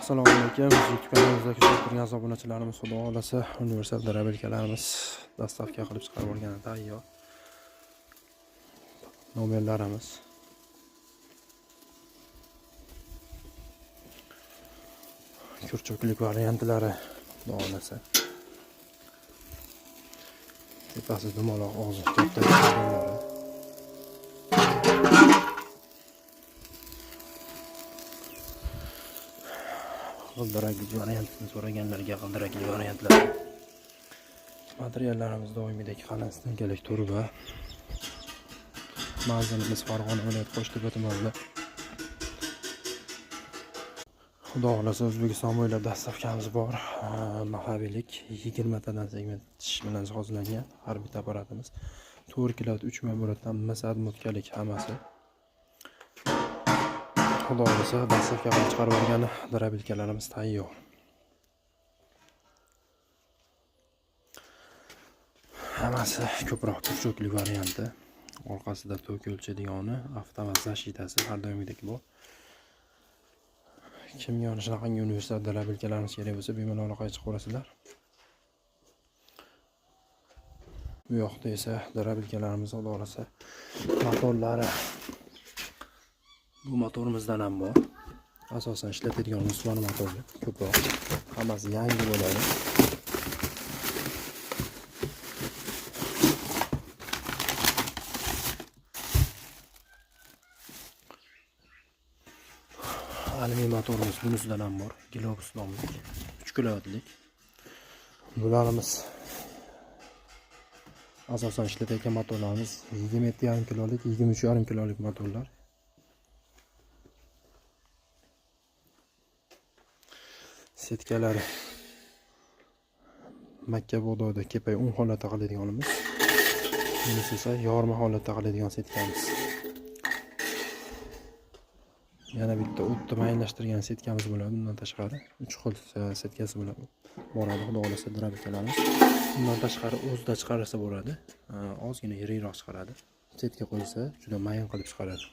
Assalomu alaykum. YouTube kanalimizga kuzatib turgan obunachilarimiz, xudo xolasa universal darabelkalarimiz dastavka qilib chiqarib olgan tayyor. Nomerlarimiz. Kurchuklik variantlari, xudo xolasa. Tepasi dumaloq, og'zi katta bo'lganlari. G'ildirakli variantini so'raganlarga g'ildirakli variantlar. Materiallarimiz doimiydek qalin stankalik turba. Manzilimiz Farg'ona viloyati Qo'shtepa tumanida. Xudo xolasa O'zbekiston bo'ylab dastavkamiz bor. Mahalliylik 20 tadan segment tish bilan jihozlangan har bitta apparatimiz 4 kilo 3 ming bo'ladigan masad mutkalik hammasi. Xudo xolasa dastavka qilib chiqarib olgan darabelkalarimiz tayyor. Hammasi ko'proq kurchuklik varianti. Orqasida tok o'lchadigani, avtomat zashitasi har doimgidek bor. Kimga shunaqangi universal darabelkalarimiz kerak bo'lsa, bemalol aloqaga chiqib olasizlar. Bu yoqda esa darabelkalarimiz xudo xolasa motorlari. Bu motorimizdan ham bor. Asosan ishlatadigan Usmon motori ko'proq. Hammasi yangi bo'ladi. Alumiy motorimiz bunisidan ham bor. Globus nomli 3 kilovatlik. Bularimiz asosan ishlatayotgan motorlarimiz 27,5 kilolik, 23,5 kilolik motorlar. Setkalari Makka bug'doyda kepay 10 holatda qiladiganimiz. Bunisi esa yorma holatda qiladigan setkamiz. Yana bitta o'tni mayinlashtirgan setkamiz bo'ladi. Bundan tashqari 3 xil setkasi bo'ladi. Boradi, xudo xolasa darabelkalarimiz. Bundan tashqari o'zida chiqarsa bo'ladi. Ozgina yirikroq chiqaradi. Setka qo'ysa juda mayin qilib chiqaradi.